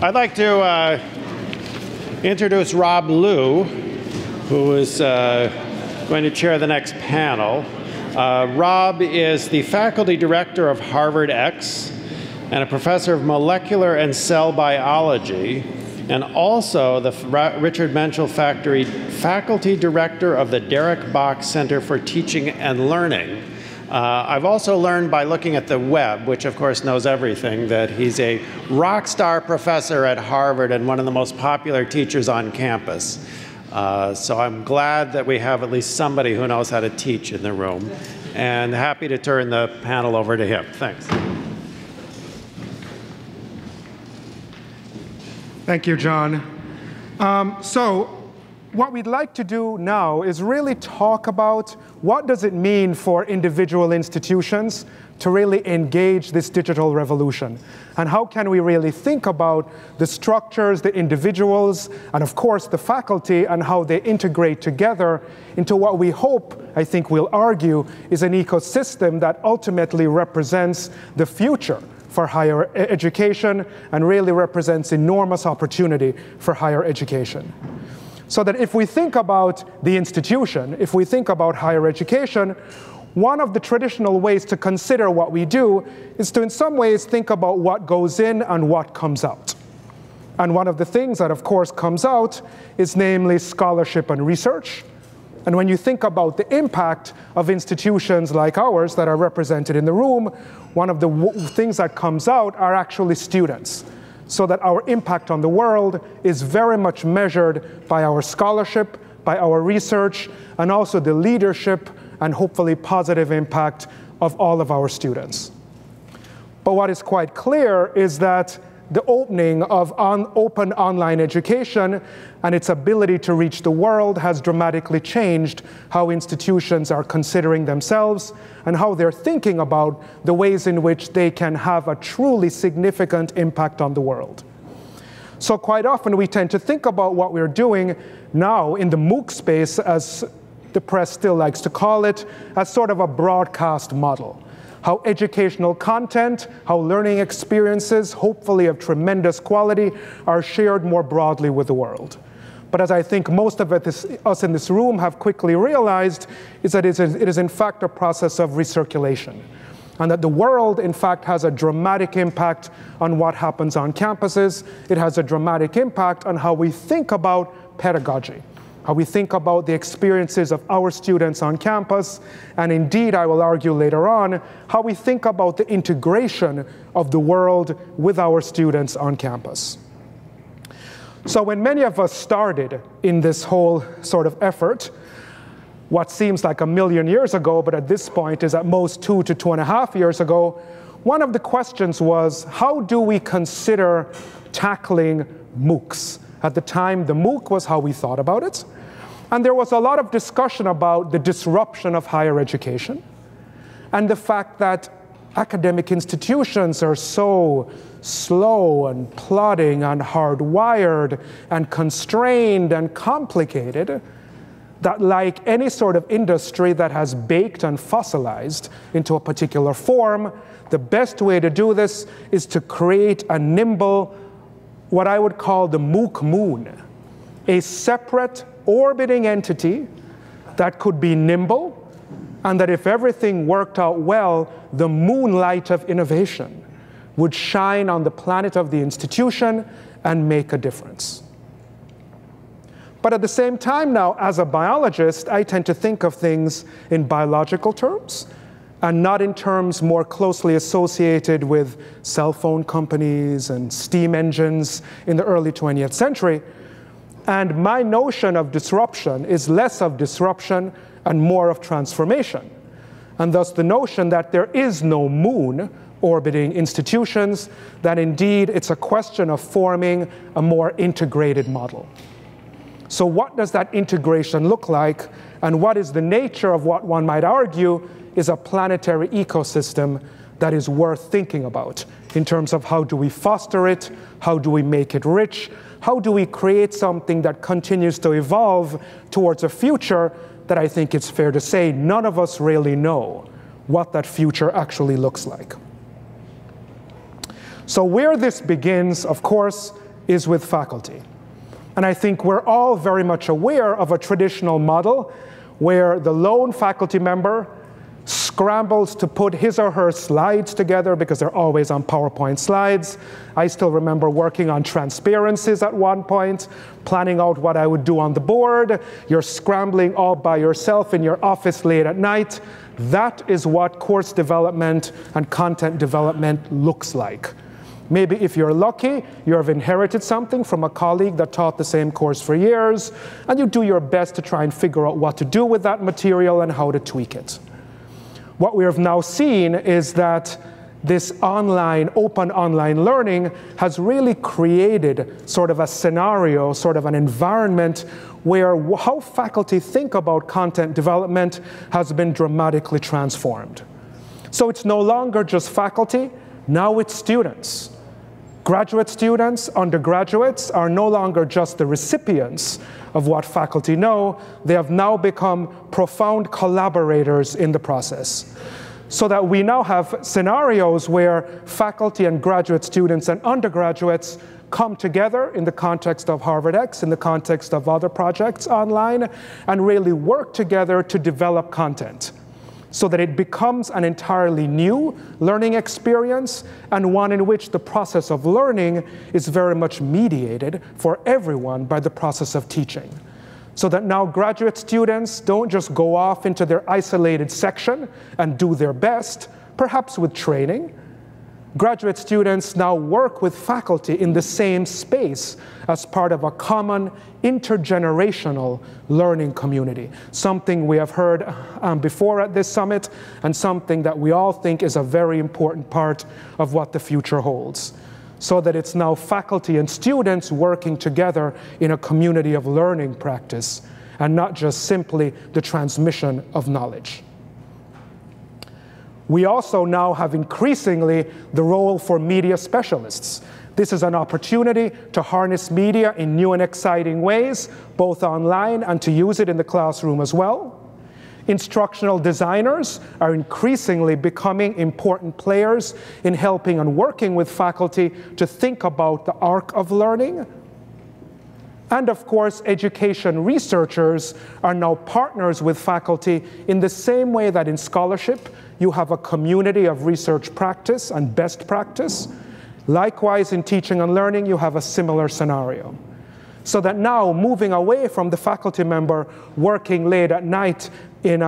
I'd like to introduce Rob Liu, who is going to chair the next panel. Rob is the faculty director of HarvardX and a professor of molecular and cell biology, and also the Richard Menschel faculty director of the Derek Bach Center for Teaching and Learning. I've also learned by looking at the web, which of course knows everything, that he's a rock star professor at Harvard and one of the most popular teachers on campus. So I'm glad that we have at least somebody who knows how to teach in the room, and happy to turn the panel over to him. Thanks. Thank you, John. So what we'd like to do now is really talk about what does it mean for individual institutions to really engage this digital revolution, and how can we really think about the structures, the individuals, and of course the faculty, and how they integrate together into what we hope, I think we'll argue, is an ecosystem that ultimately represents the future for higher education and really represents enormous opportunity for higher education. So that if we think about the institution, if we think about higher education, one of the traditional ways to consider what we do is to in some ways think about what goes in and what comes out. And one of the things that of course comes out is namely scholarship and research. And when you think about the impact of institutions like ours that are represented in the room, one of the things that comes out are actually students. So that our impact on the world is very much measured by our scholarship, by our research, and also the leadership and hopefully positive impact of all of our students. But what is quite clear is that the opening of open online education and its ability to reach the world has dramatically changed how institutions are considering themselves and how they're thinking about the ways in which they can have a truly significant impact on the world. So quite often we tend to think about what we're doing now in the Mooc space, as the press still likes to call it, as sort of a broadcast model. How educational content, how learning experiences, hopefully of tremendous quality, are shared more broadly with the world. But as I think most of us in this room have quickly realized, is that it is in fact a process of recirculation. And that the world, in fact, has a dramatic impact on what happens on campuses. It has a dramatic impact on how we think about pedagogy, how we think about the experiences of our students on campus, and indeed, I will argue later on, how we think about the integration of the world with our students on campus. So when many of us started in this whole sort of effort, what seems like 1,000,000 years ago, but at this point is at most 2 to 2.5 years ago, one of the questions was, how do we consider tackling Moocs? At the time, the Mooc was how we thought about it. And there was a lot of discussion about the disruption of higher education and the fact that academic institutions are so slow and plodding and hardwired and constrained and complicated that, like any sort of industry that has baked and fossilized into a particular form, the best way to do this is to create a nimble, what I would call the Mooc Moon, a separate orbiting entity that could be nimble, and that if everything worked out well, the moonlight of innovation would shine on the planet of the institution and make a difference. But at the same time now, as a biologist, I tend to think of things in biological terms, and not in terms more closely associated with cell phone companies and steam engines in the early 20th century. And my notion of disruption is less of disruption and more of transformation. And thus the notion that there is no moon orbiting institutions, that indeed it's a question of forming a more integrated model. So what does that integration look like, and what is the nature of what one might argue is a planetary ecosystem that is worth thinking about in terms of how do we foster it, how do we make it rich, how do we create something that continues to evolve towards a future that I think it's fair to say none of us really know what that future actually looks like. So where this begins, of course, is with faculty. And I think we're all very much aware of a traditional model where the lone faculty member scrambles to put his or her slides together because they're always on PowerPoint slides. I still remember working on transparencies at one point, planning out what I would do on the board. You're scrambling all by yourself in your office late at night. That is what course development and content development looks like. Maybe if you're lucky, you have inherited something from a colleague that taught the same course for years, and you do your best to try and figure out what to do with that material and how to tweak it. What we have now seen is that this open online learning has really created sort of a scenario, sort of an environment where how faculty think about content development has been dramatically transformed. So it's no longer just faculty, now it's students. Graduate students, undergraduates are no longer just the recipients of what faculty know. They have now become profound collaborators in the process. So that we now have scenarios where faculty and graduate students and undergraduates come together in the context of HarvardX, in the context of other projects online, and really work together to develop content, so that it becomes an entirely new learning experience and one in which the process of learning is very much mediated for everyone by the process of teaching. So that now graduate students don't just go off into their isolated section and do their best, perhaps with training. Graduate students now work with faculty in the same space as part of a common intergenerational learning community, something we have heard before at this summit, and something that we all think is a very important part of what the future holds. So that it's now faculty and students working together in a community of learning practice, and not just simply the transmission of knowledge. We also now have increasingly the role for media specialists. This is an opportunity to harness media in new and exciting ways, both online and to use it in the classroom as well. Instructional designers are increasingly becoming important players in helping and working with faculty to think about the arc of learning. And of course, education researchers are now partners with faculty in the same way that in scholarship, you have a community of research practice and best practice. Likewise, in teaching and learning, you have a similar scenario. So that now, moving away from the faculty member working late at night in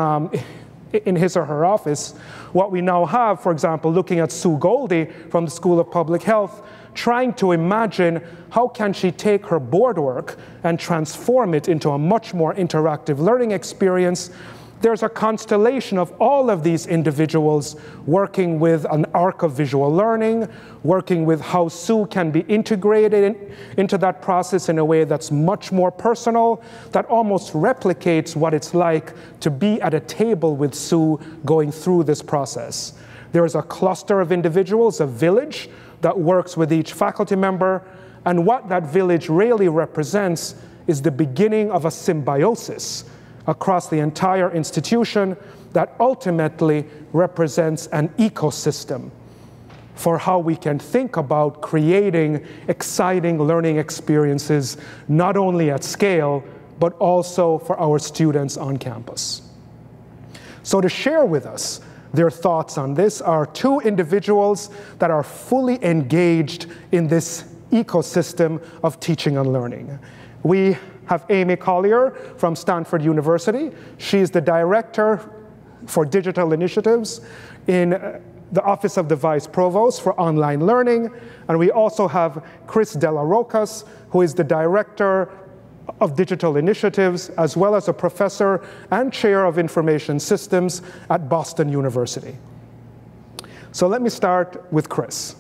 his or her office, what we now have, for example, looking at Sue Goldie from the School of Public Health, trying to imagine how can she take her board work and transform it into a much more interactive learning experience. There's a constellation of all of these individuals working with an arc of visual learning, working with how Sue can be integrated into that process in a way that's much more personal, that almost replicates what it's like to be at a table with Sue going through this process. There's a cluster of individuals, a village, that works with each faculty member, and what that village really represents is the beginning of a symbiosis across the entire institution that ultimately represents an ecosystem for how we can think about creating exciting learning experiences, not only at scale, but also for our students on campus. So to share with us their thoughts on this are two individuals that are fully engaged in this ecosystem of teaching and learning. We have Amy Collier from Stanford University. She's the director for digital initiatives in the Office of the Vice Provost for online learning. And we also have Chris Dellarocas, who is the director of digital initiatives, as well as a professor and chair of information systems at Boston University. So let me start with Chris.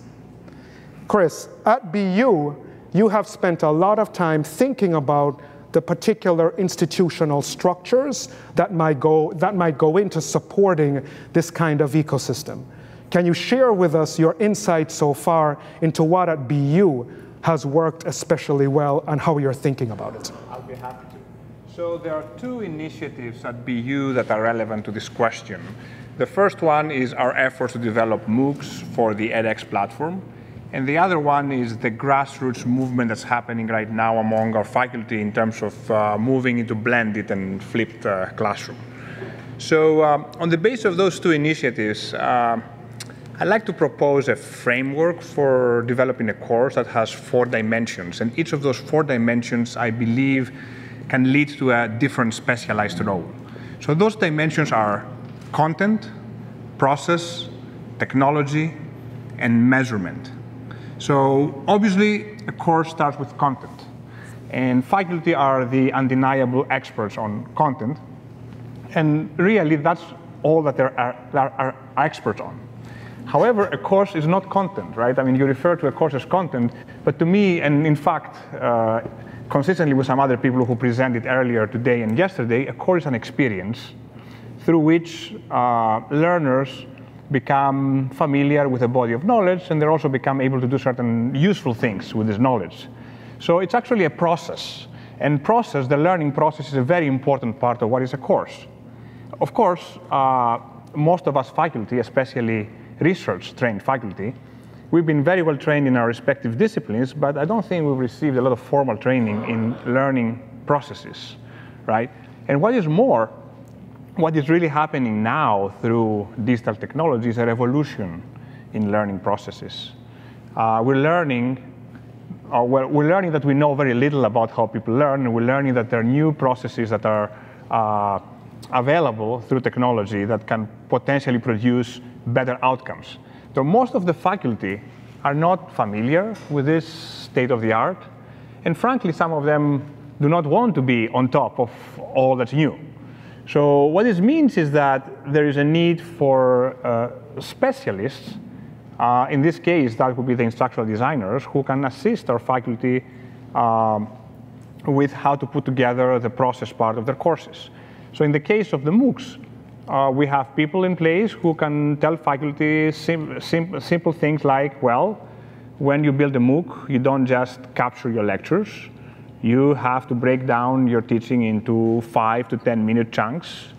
Chris, at BU, you have spent a lot of time thinking about the particular institutional structures that might go into supporting this kind of ecosystem. Can you share with us your insights so far into what at BU has worked especially well and how you're thinking about it? I'll be happy to. So there are two initiatives at BU that are relevant to this question. The first one is our efforts to develop Moocs for the edX platform. And the other one is the grassroots movement that's happening right now among our faculty in terms of moving into blended and flipped classroom. So on the basis of those two initiatives, I'd like to propose a framework for developing a course that has 4 dimensions. And each of those 4 dimensions, I believe, can lead to a different specialized role. So those dimensions are content, process, technology, and measurement. So obviously, a course starts with content. And faculty are the undeniable experts on content. And really, that's all that they are experts on. However, a course is not content, right? I mean, you refer to a course as content, but to me, and in fact, consistently with some other people who presented earlier today and yesterday, a course is an experience through which learners become familiar with a body of knowledge, and they also become able to do certain useful things with this knowledge. So it's actually a process. And process, the learning process, is a very important part of what is a course. Of course, most of us faculty, especially research-trained faculty, we've been very well trained in our respective disciplines, but I don't think we've received a lot of formal training in learning processes, right? And what is more, what is really happening now through digital technology is a revolution in learning processes. We're learning that we know very little about how people learn, and we're learning that there are new processes that are available through technology that can potentially produce better outcomes. So most of the faculty are not familiar with this state of the art, and frankly, some of them do not want to be on top of all that's new. So what this means is that there is a need for specialists. In this case, that would be the instructional designers who can assist our faculty with how to put together the process part of their courses. So in the case of the Moocs, we have people in place who can tell faculty simple things like, well, when you build a Mooc, you don't just capture your lectures. You have to break down your teaching into 5 to 10-minute chunks.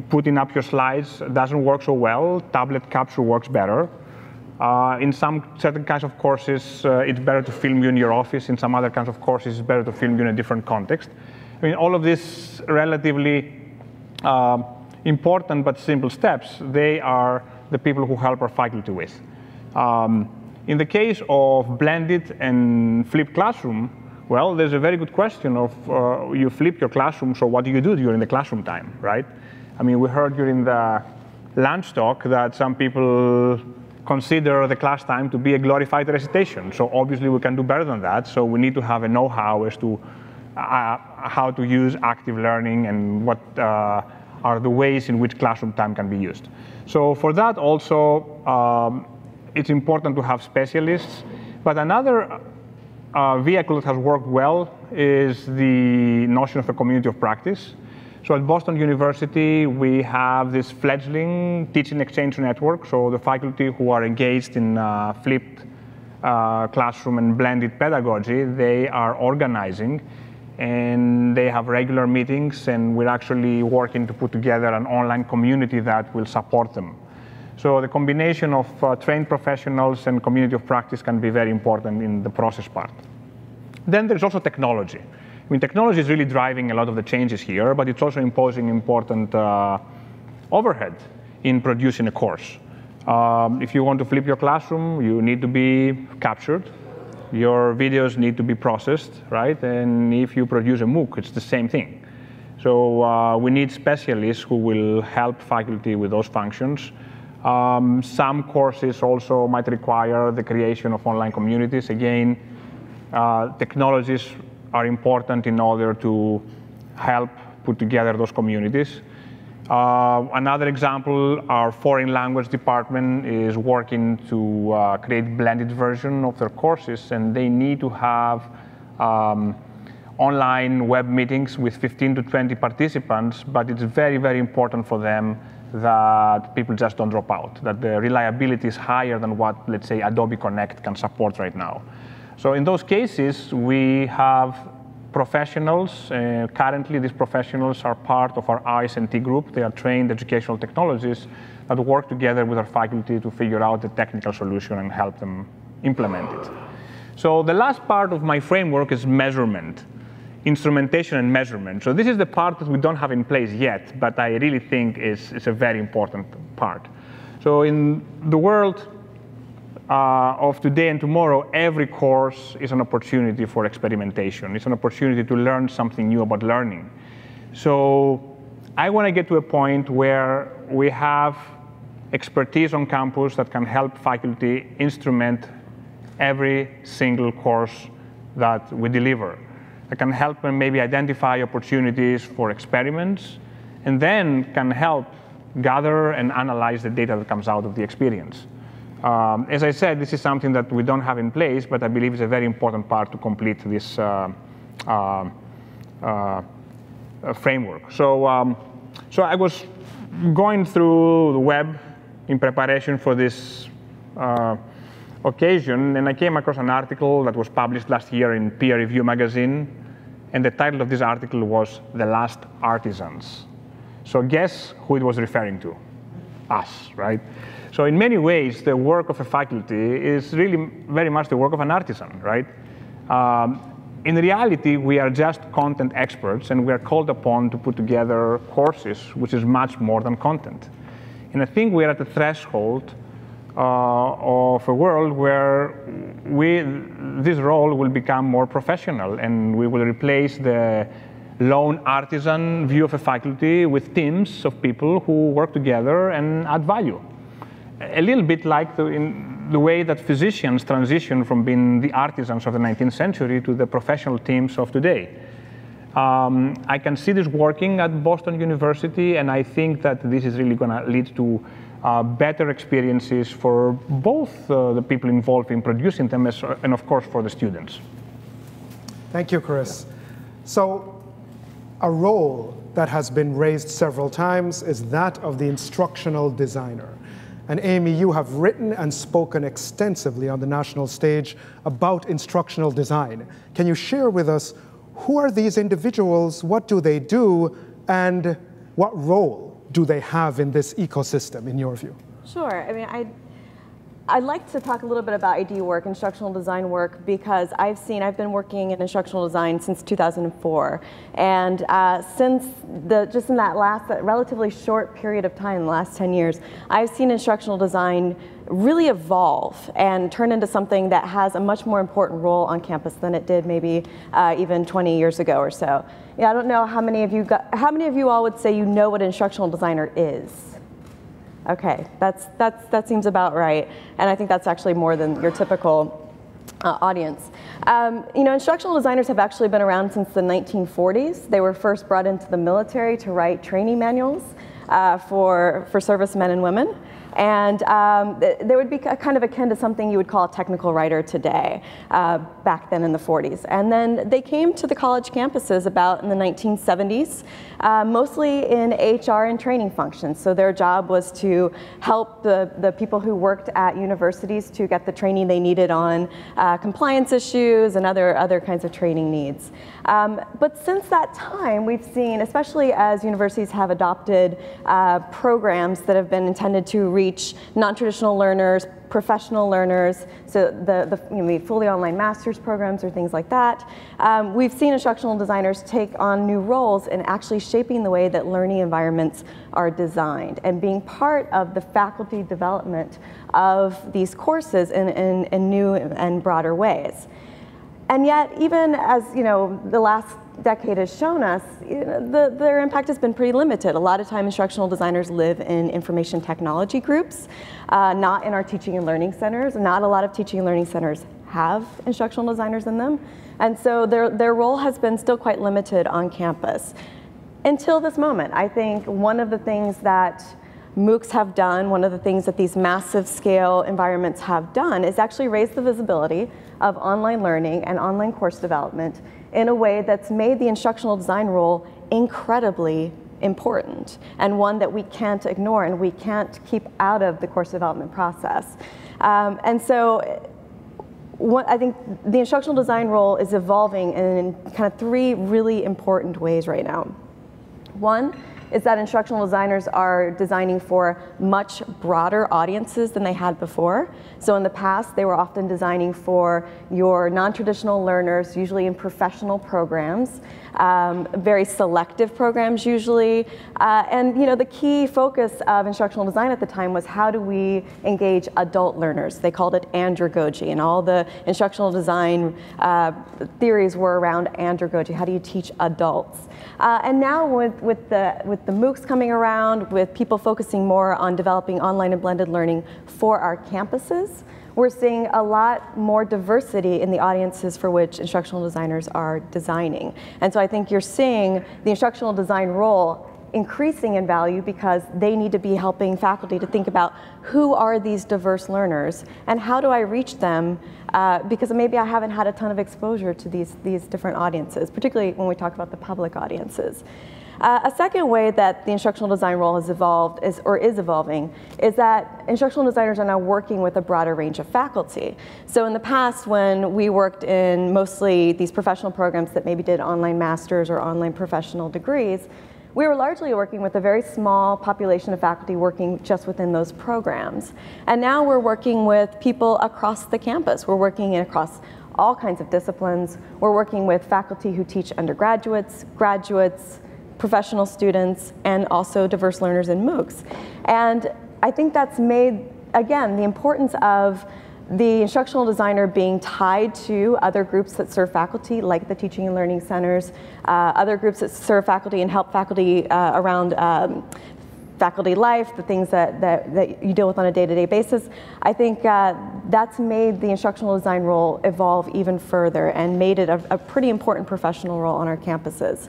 Putting up your slides doesn't work so well. Tablet capture works better. In some certain kinds of courses, it's better to film you in your office. In some other kinds of courses, it's better to film you in a different context. I mean, all of these relatively important but simple steps, they are the people who help our faculty with. In the case of blended and flipped classroom, well, there's a very good question of you flip your classroom, so what do you do during the classroom time, right? I mean, we heard during the lunch talk that some people consider the class time to be a glorified recitation. So obviously we can do better than that. So we need to have a know-how as to how to use active learning and what are the ways in which classroom time can be used. So for that also, it's important to have specialists. But another vehicle that has worked well is the notion of a community of practice. So at Boston University, we have this fledgling teaching exchange network. So the faculty who are engaged in flipped classroom and blended pedagogy, they are organizing, and they have regular meetings, and we're actually working to put together an online community that will support them. So the combination of trained professionals and community of practice can be very important in the process part. Then there's also technology. I mean, technology is really driving a lot of the changes here, but it's also imposing important overhead in producing a course. If you want to flip your classroom, you need to be captured. Your videos need to be processed, right? And if you produce a Mooc, it's the same thing. So we need specialists who will help faculty with those functions. Some courses also might require the creation of online communities. Again, technologies are important in order to help put together those communities. Another example, our foreign language department is working to create blended version of their courses, and they need to have online web meetings with 15 to 20 participants, but it's very, very important for them that people just don't drop out, that the reliability is higher than what, let's say, Adobe Connect can support right now. So in those cases, we have professionals. Currently, these professionals are part of our IS&T group. They are trained educational technologists that work together with our faculty to figure out the technical solution and help them implement it. So the last part of my framework is measurement, instrumentation and measurement. So this is the part that we don't have in place yet, but I really think is a very important part. So in the world of today and tomorrow, every course is an opportunity for experimentation. It's an opportunity to learn something new about learning. So I want to get to a point where we have expertise on campus that can help faculty instrument every single course that we deliver. It can help them maybe identify opportunities for experiments, and then can help gather and analyze the data that comes out of the experience. As I said, this is something that we don't have in place, but I believe is a very important part to complete this framework. So, so I was going through the web in preparation for this occasion, and I came across an article that was published last year in Peer Review magazine, and the title of this article was "The Last Artisans." So guess who it was referring to? Us, right? So in many ways, the work of a faculty is really very much the work of an artisan, right? In reality, we are just content experts, and we are called upon to put together courses, which is much more than content. And I think we are at the threshold of a world where this role will become more professional, and we will replace the lone artisan view of a faculty with teams of people who work together and add value. A little bit like in the way that physicians transition from being the artisans of the 19th century to the professional teams of today. I can see this working at Boston University, and I think that this is really going to lead to better experiences for both the people involved in producing them and, of course, for the students. Thank you, Chris. So a role that has been raised several times is that of the instructional designer. And Amy, you have written and spoken extensively on the national stage about instructional design. Can you share with us who are these individuals, what do they do, and what role do they have in this ecosystem, in your view? Sure. I mean, I'd like to talk a little bit about ID work, instructional design work, because I've been working in instructional design since 2004. And since just in that relatively short period of time, the last 10 years, I've seen instructional design really evolve and turn into something that has a much more important role on campus than it did maybe even 20 years ago or so. Yeah, I don't know how many of you all would say you know what an instructional designer is? Okay, that seems about right, and I think that's actually more than your typical audience. You know, instructional designers have actually been around since the 1940s. They were first brought into the military to write training manuals for servicemen and women. And they would be kind of akin to something you would call a technical writer today, back then in the 40s. And then they came to the college campuses about in the 1970s, mostly in HR and training functions. So their job was to help the people who worked at universities to get the training they needed on compliance issues and other kinds of training needs. But since that time, we've seen, especially as universities have adopted programs that have been intended to reach non-traditional learners, professional learners, so the fully online master's programs or things like that. We've seen instructional designers take on new roles in actually shaping the way that learning environments are designed and being part of the faculty development of these courses in new and broader ways. And yet, even as the last decade has shown us, their impact has been pretty limited. A lot of time instructional designers live in information technology groups, not in our teaching and learning centers. Not a lot of teaching and learning centers have instructional designers in them. And so their role has been still quite limited on campus. Until this moment, I think one of the things that Moocs have done, one of the things that these massive scale environments have done is actually raise the visibility of online learning and online course development in a way that's made the instructional design role incredibly important, and one that we can't ignore and we can't keep out of the course development process. And so I think the instructional design role is evolving in kind of three really important ways right now. One is that instructional designers are designing for much broader audiences than they had before. So in the past, they were often designing for your non-traditional learners, usually in professional programs, very selective programs usually. And the key focus of instructional design at the time was how do we engage adult learners? They called it andragogy, and all the instructional design theories were around andragogy. How do you teach adults? And now with the Moocs coming around, with people focusing more on developing online and blended learning for our campuses, we're seeing a lot more diversity in the audiences for which instructional designers are designing. And so I think you're seeing the instructional design role increasing in value because they need to be helping faculty to think about who are these diverse learners and how do I reach them, because maybe I haven't had a ton of exposure to these different audiences, particularly when we talk about the public audiences. A second way that the instructional design role has evolved is evolving is that instructional designers are now working with a broader range of faculty. So in the past, when we worked in mostly these professional programs that maybe did online masters or online professional degrees, we were largely working with a very small population of faculty working just within those programs. And now we're working with people across the campus. We're working across all kinds of disciplines. We're working with faculty who teach undergraduates, graduates, professional students, and also diverse learners in Moocs. And I think that's made, again, the importance of the instructional designer being tied to other groups that serve faculty, like the teaching and learning centers, other groups that serve faculty and help faculty around faculty life, the things that you deal with on a day-to-day basis. I think that's made the instructional design role evolve even further and made it a pretty important professional role on our campuses.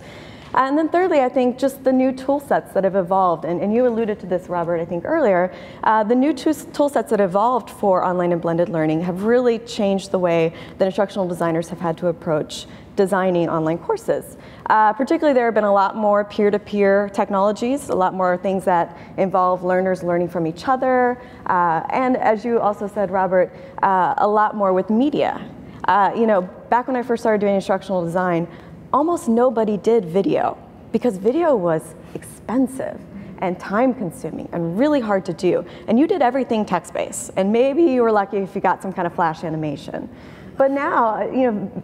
And then thirdly, I think just the new tool sets that have evolved, and you alluded to this, Robert, I think earlier, the new tool sets that evolved for online and blended learning have really changed the way that instructional designers have had to approach designing online courses. Particularly, there have been a lot more peer-to-peer technologies, a lot more things that involve learners learning from each other, and as you also said, Robert, a lot more with media. Back when I first started doing instructional design, almost nobody did video because video was expensive and time-consuming and really hard to do. And you did everything text-based, and maybe you were lucky if you got some kind of flash animation. But now,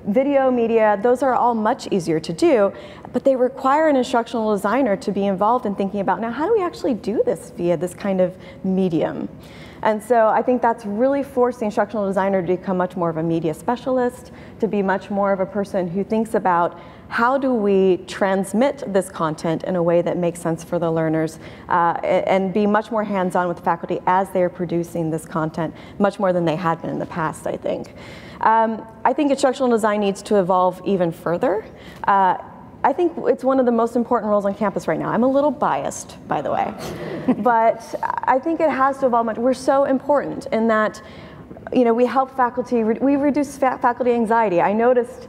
video, media, those are all much easier to do, but they require an instructional designer to be involved in thinking about, now, how do we actually do this via this kind of medium? And so I think that's really forced the instructional designer to become much more of a media specialist, to be much more of a person who thinks about how do we transmit this content in a way that makes sense for the learners, and be much more hands-on with faculty as they're producing this content, much more than they had been in the past, I think. I think instructional design needs to evolve even further. I think it's one of the most important roles on campus right now. I'm a little biased, by the way, but I think it has to evolve much. We're so important in that, we help faculty, we reduce faculty anxiety. I noticed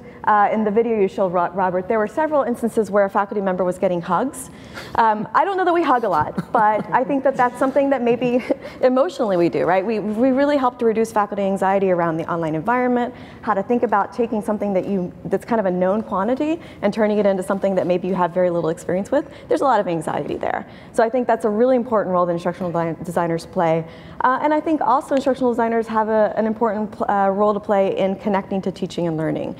in the video you showed, Robert, there were several instances where a faculty member was getting hugs. I don't know that we hug a lot, but I think that that's something that maybe emotionally we do, right? We really help to reduce faculty anxiety around the online environment, how to think about taking something that's kind of a known quantity and turning it into something that maybe you have very little experience with. There's a lot of anxiety there. So I think that's a really important role that instructional designers play. And I think also instructional designers have an important role to play in connecting to teaching and learning.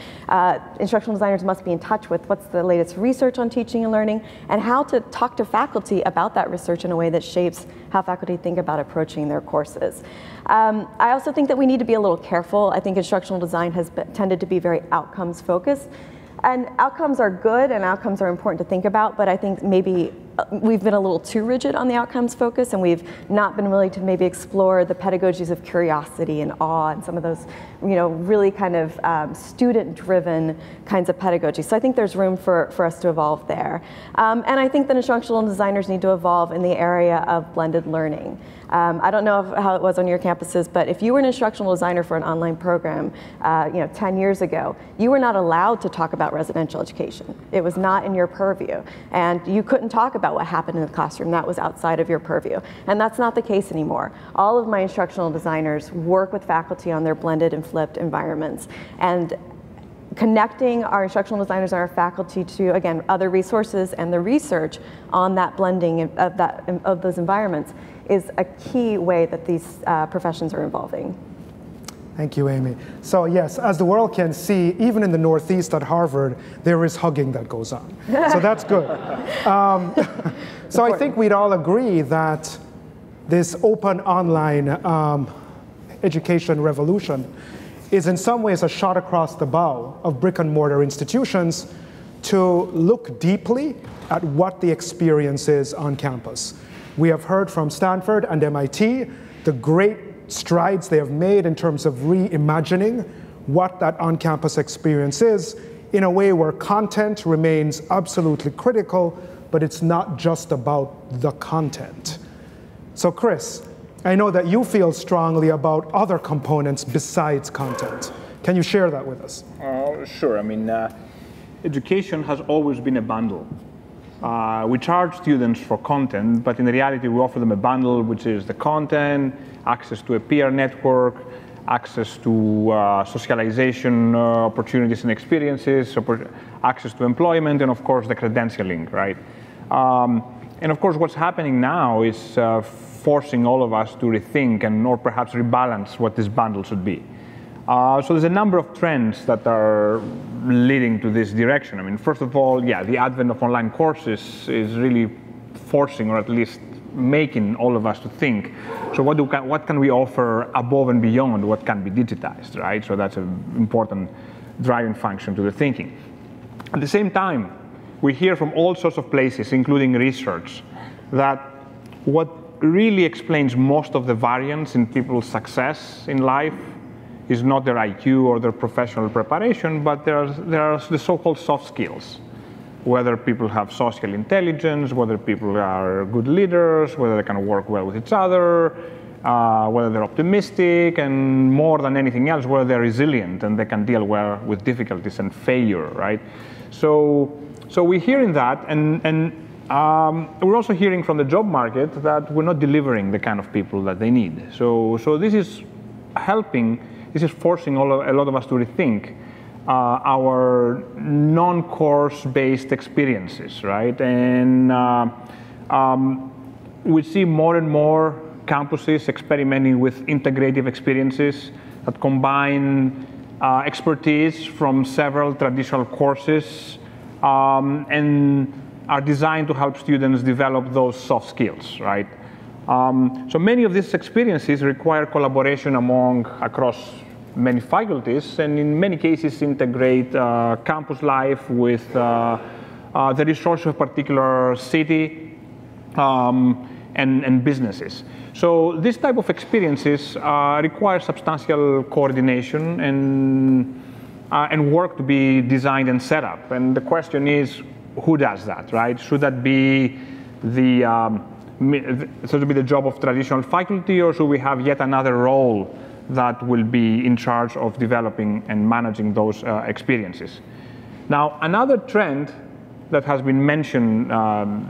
Instructional designers must be in touch with what's the latest research on teaching and learning and how to talk to faculty about that research in a way that shapes how faculty think about approaching their courses. I also think that we need to be a little careful. I think instructional design has tended to be very outcomes focused. And outcomes are good and outcomes are important to think about, but I think maybe we've been a little too rigid on the outcomes focus, and we've not been willing to maybe explore the pedagogies of curiosity and awe and some of those, really kind of student-driven kinds of pedagogy. So I think there's room for us to evolve there. And I think that instructional designers need to evolve in the area of blended learning. I don't know how it was on your campuses, but if you were an instructional designer for an online program, 10 years ago, you were not allowed to talk about residential education. It was not in your purview, and you couldn't talk about what happened in the classroom. That was outside of your purview, and that's not the case anymore. All of my instructional designers work with faculty on their blended and flipped environments, and connecting our instructional designers and our faculty to, again, other resources and the research on that blending of those environments is a key way that these professions are evolving. Thank you, Amy. So yes, as the world can see, even in the Northeast at Harvard, there is hugging that goes on. So that's good. So I think we'd all agree that this open online education revolution is in some ways a shot across the bow of brick and mortar institutions to look deeply at what the experience is on campus. We have heard from Stanford and MIT the great strides they have made in terms of reimagining what that on-campus experience is in a way where content remains absolutely critical, but it's not just about the content. So Chris, I know that you feel strongly about other components besides content. Can you share that with us? Sure. I mean, education has always been a bundle. We charge students for content, but in reality, we offer them a bundle, which is the content, access to a peer network, access to socialization opportunities and experiences, access to employment, and of course, the credentialing, right? And of course, what's happening now is forcing all of us to rethink and or perhaps rebalance what this bundle should be. So there's a number of trends that are leading to this direction. I mean, first of all, yeah, the advent of online courses is really forcing, or at least making all of us to think. So what can we offer above and beyond what can be digitized, right? So that's an important driving function to the thinking. At the same time, we hear from all sorts of places, including research, that what really explains most of the variance in people's success in life is not their IQ or their professional preparation, but there are the so-called soft skills. Whether people have social intelligence, whether people are good leaders, whether they can work well with each other, whether they're optimistic, and more than anything else, whether they're resilient and they can deal well with difficulties and failure, right? So we're hearing that, and we're also hearing from the job market that we're not delivering the kind of people that they need. So this is helping. This is forcing a lot of us to rethink our non-course-based experiences, right? And we see more and more campuses experimenting with integrative experiences that combine expertise from several traditional courses and are designed to help students develop those soft skills, right? So many of these experiences require collaboration across many faculties, and in many cases integrate campus life with the resources of a particular city and businesses. So this type of experiences require substantial coordination and work to be designed and set up. And the question is, who does that, right? Should that be the job of traditional faculty, or should we have yet another role that will be in charge of developing and managing those experiences? Now, another trend that has been mentioned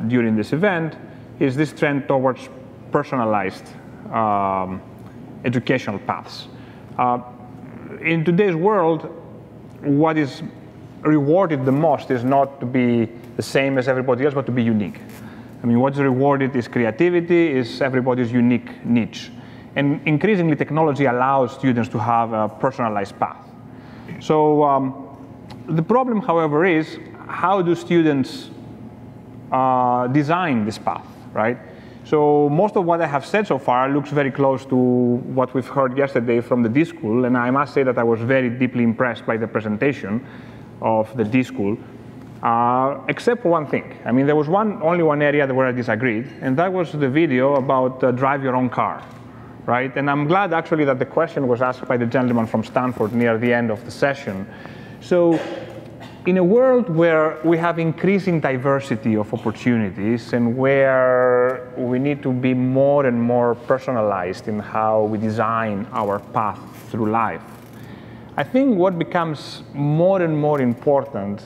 during this event is this trend towards personalized educational paths. In today's world, what is rewarded the most is not to be the same as everybody else, but to be unique. I mean, what's rewarded is creativity, is everybody's unique niche. And increasingly, technology allows students to have a personalized path. So the problem, however, is how do students design this path, right? So most of what I have said so far looks very close to what we've heard yesterday from the D School, and I must say that I was very deeply impressed by the presentation of the D School, except for one thing. I mean, there was only one area where I disagreed, and that was the video about drive your own car. Right? And I'm glad actually that the question was asked by the gentleman from Stanford near the end of the session. So in a world where we have increasing diversity of opportunities and where we need to be more and more personalized in how we design our path through life, I think what becomes more and more important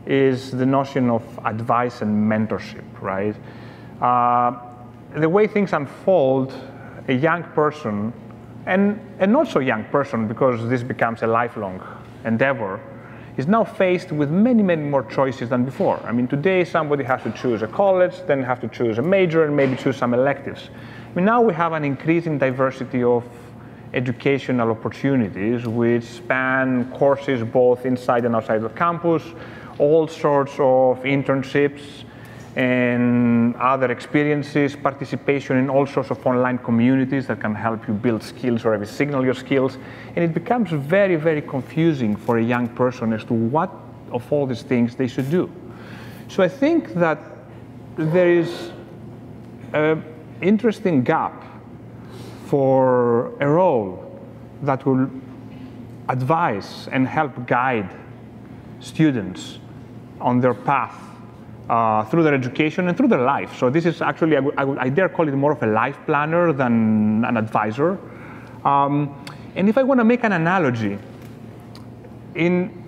is the notion of advice and mentorship, right? The way things unfold, a young person, and not so young person, because this becomes a lifelong endeavor, is now faced with many, many more choices than before. I mean, today somebody has to choose a college, then have to choose a major, and maybe choose some electives. I mean, now we have an increasing diversity of educational opportunities which span courses both inside and outside of campus, all sorts of internships and other experiences, participation in all sorts of online communities that can help you build skills or even signal your skills. And it becomes very, very confusing for a young person as to what of all these things they should do. So I think that there is an interesting gap for a role that will advise and help guide students on their path through their education and through their life. So this is actually, I dare call it more of a life planner than an advisor. And if I want to make an analogy, in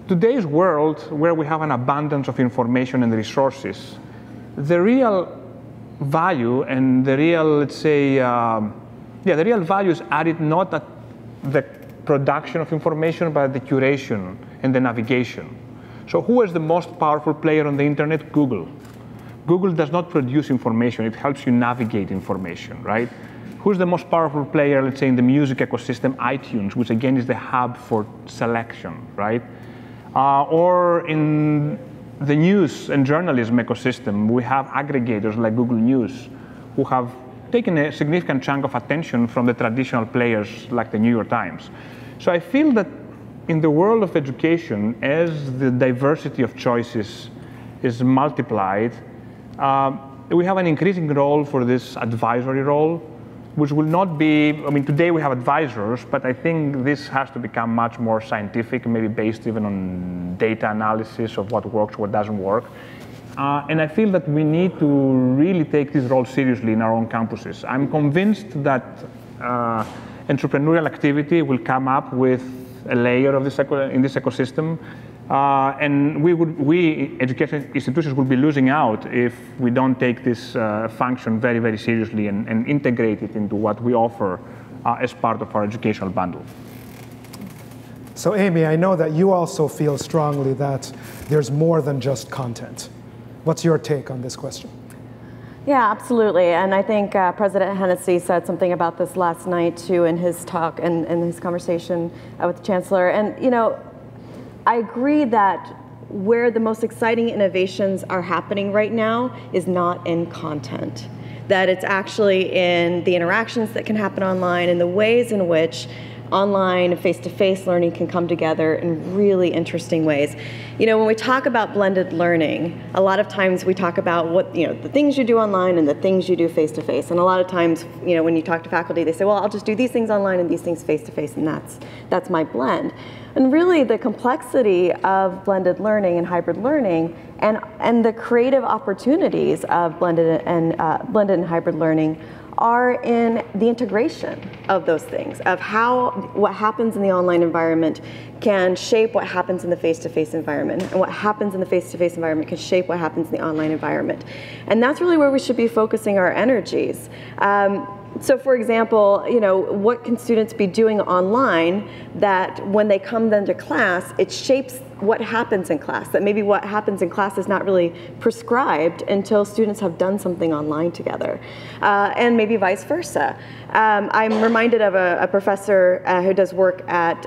today's world where we have an abundance of information and resources, the real value and the real, let's say, the real value is added not at the production of information, but at the curation and the navigation. So who is the most powerful player on the internet? Google. Google does not produce information. It helps you navigate information, right? Who's the most powerful player, let's say, in the music ecosystem? iTunes, which again is the hub for selection, right? Or in the news and journalism ecosystem, we have aggregators like Google News, who have taken a significant chunk of attention from the traditional players like the New York Times. So I feel that in the world of education, as the diversity of choices is multiplied, we have an increasing role for this advisory role, which will not be, I mean, today we have advisors, but I think this has to become much more scientific, maybe based even on data analysis of what works, what doesn't work. And I feel that we need to really take this role seriously in our own campuses. I'm convinced that entrepreneurial activity will come up with a layer of this in this ecosystem, and we education institutions will be losing out if we don't take this function very, very seriously and integrate it into what we offer as part of our educational bundle. So Amy, I know that you also feel strongly that there's more than just content. What's your take on this question? Yeah, absolutely. And I think President Hennessy said something about this last night, too, in his talk and in his conversation with the Chancellor. And, you know, I agree that where the most exciting innovations are happening right now is not in content, that it's actually in the interactions that can happen online and the ways in which online face-to-face learning can come together in really interesting ways. You know, when we talk about blended learning, a lot of times we talk about what, you know, the things you do online and the things you do face-to-face. And a lot of times, you know, when you talk to faculty, they say, well, I'll just do these things online and these things face-to-face, and that's my blend. And really, the complexity of blended learning and hybrid learning and the creative opportunities of blended and hybrid learning are in the integration of those things, of how what happens in the online environment can shape what happens in the face-to-face environment, and what happens in the face-to-face environment can shape what happens in the online environment. And that's really where we should be focusing our energies. So for example, you know, what can students be doing online that when they come then to class, it shapes what happens in class, that maybe what happens in class is not really prescribed until students have done something online together, and maybe vice versa. I'm reminded of a professor who does work at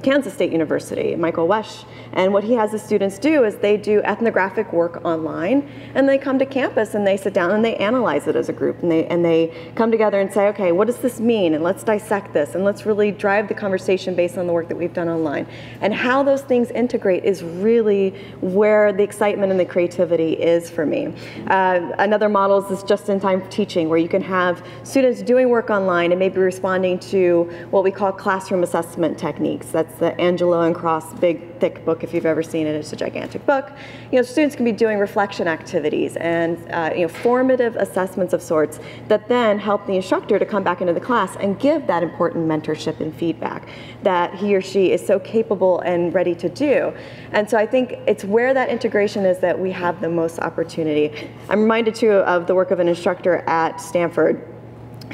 Kansas State University, Michael Wesch, and what he has the students do is they do ethnographic work online, and they come to campus and they sit down and they analyze it as a group, and they come together and say, okay, what does this mean, and let's dissect this, and let's really drive the conversation based on the work that we've done online. And how those things integrate is really where the excitement and the creativity is for me. Another model is this just-in-time teaching, where you can have students doing work online and maybe responding to what we call classroom assessment techniques. That's the Angelo and Cross big, thick book, if you've ever seen it. It's a gigantic book. You know, students can be doing reflection activities and you know, formative assessments of sorts that then help the instructor to come back into the class and give that important mentorship and feedback that he or she is so capable and ready to do. And so I think it's where that integration is that we have the most opportunity. I'm reminded too of the work of an instructor at Stanford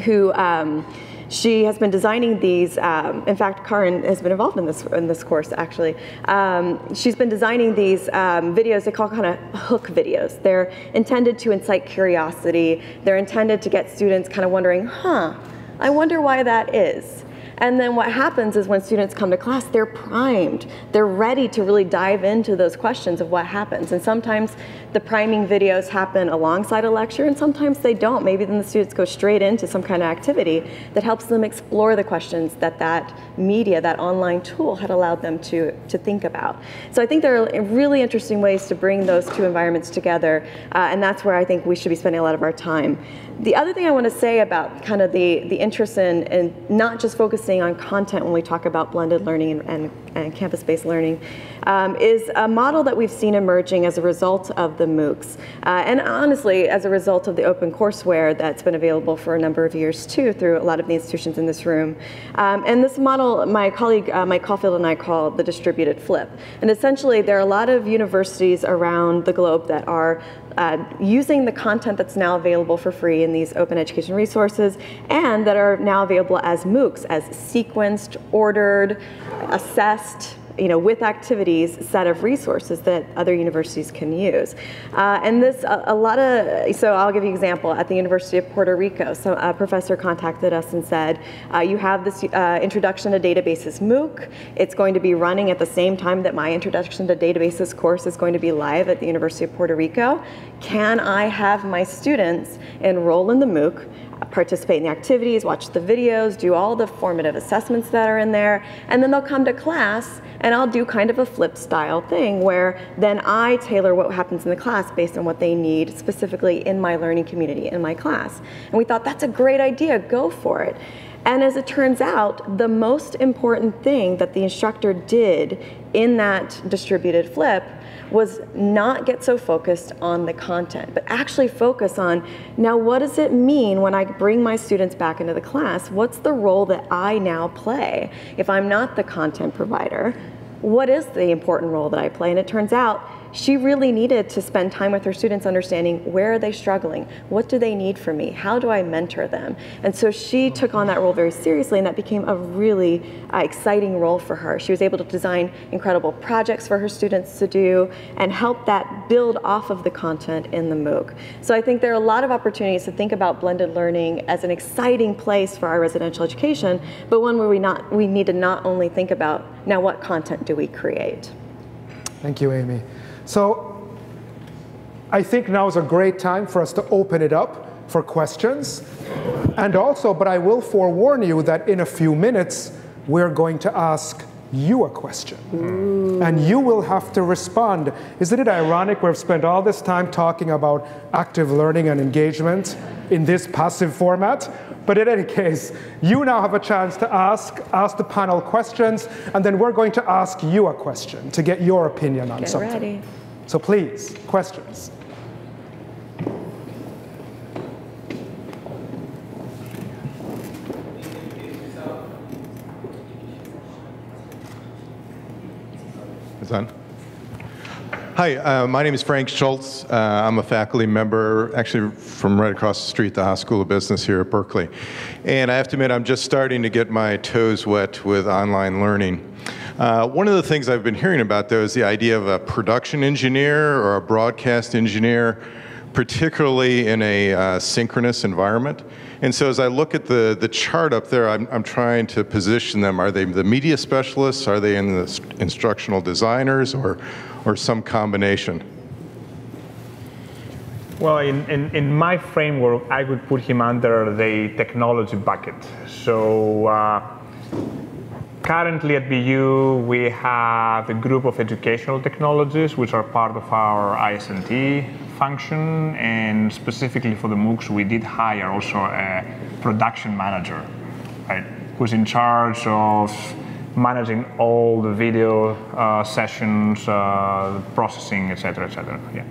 who she has been designing these. In fact, Karin has been involved in this course, actually. She's been designing these videos. They call kind of hook videos. They're intended to incite curiosity. They're intended to get students kind of wondering, I wonder why that is. And then what happens is when students come to class, they're primed. They're ready to really dive into those questions of what happens. And sometimes the priming videos happen alongside a lecture, and sometimes they don't. Maybe then the students go straight into some kind of activity that helps them explore the questions that media, that online tool had allowed them to think about. So I think there are really interesting ways to bring those two environments together, and that's where I think we should be spending a lot of our time. The other thing I want to say about kind of the interest in not just focusing on content when we talk about blended learning and campus-based learning is a model that we've seen emerging as a result of the Moocs. And honestly, as a result of the open courseware that's been available for a number of years too through a lot of the institutions in this room. And this model, my colleague Mike Caulfield and I call the distributed flip. And essentially there are a lot of universities around the globe that are using the content that's now available for free in these open education resources and that are now available as Moocs, as sequenced, ordered, assessed, with activities set of resources that other universities can use. And this, so I'll give you an example. At the University of Puerto Rico, so a professor contacted us and said, you have this Introduction to Databases MOOC. It's going to be running at the same time that my Introduction to Databases course is going to be live at the University of Puerto Rico. Can I have my students enroll in the MOOC, participate in the activities, watch the videos, do all the formative assessments that are in there, and then they'll come to class and I'll do kind of a flip style thing where then I tailor what happens in the class based on what they need specifically in my learning community, in my class. And we thought, that's a great idea, go for it. And as it turns out, the most important thing that the instructor did in that distributed flip was not get so focused on the content, but actually focus on, now what does it mean when I bring my students back into the class? What's the role that I now play? If I'm not the content provider, what is the important role that I play? And it turns out she really needed to spend time with her students understanding, where are they struggling? What do they need from me? How do I mentor them? And so she took on that role very seriously, and that became a really exciting role for her. She was able to design incredible projects for her students to do and help that build off of the content in the MOOC. So I think there are a lot of opportunities to think about blended learning as an exciting place for our residential education, but one where we need to not only think about, now what content do we create? Thank you, Amy. So I think now is a great time for us to open it up for questions. And also, but I will forewarn you that in a few minutes, we're going to ask you a question. Ooh. And you will have to respond. Isn't it ironic we've spent all this time talking about active learning and engagement in this passive format? But in any case, you now have a chance to ask the panel questions, and then we're going to ask you a question to get your opinion on something. Get ready. So please, questions. It's on. Hi, my name is Frank Schultz. I'm a faculty member, actually from right across the street, the Haas School of Business here at Berkeley. And I have to admit, I'm just starting to get my toes wet with online learning. One of the things I've been hearing about, though, is the idea of a production engineer or a broadcast engineer, particularly in a synchronous environment. And so as I look at the chart up there, I'm trying to position them. Are they the media specialists? Are they in the instructional designers, or some combination? Well, in my framework, I would put him under the technology bucket. So currently at BU, we have a group of educational technologies, which are part of our IS&T function, and specifically for the Moocs, we did hire also a production manager, right, who's in charge of managing all the video sessions, processing, et cetera, yeah.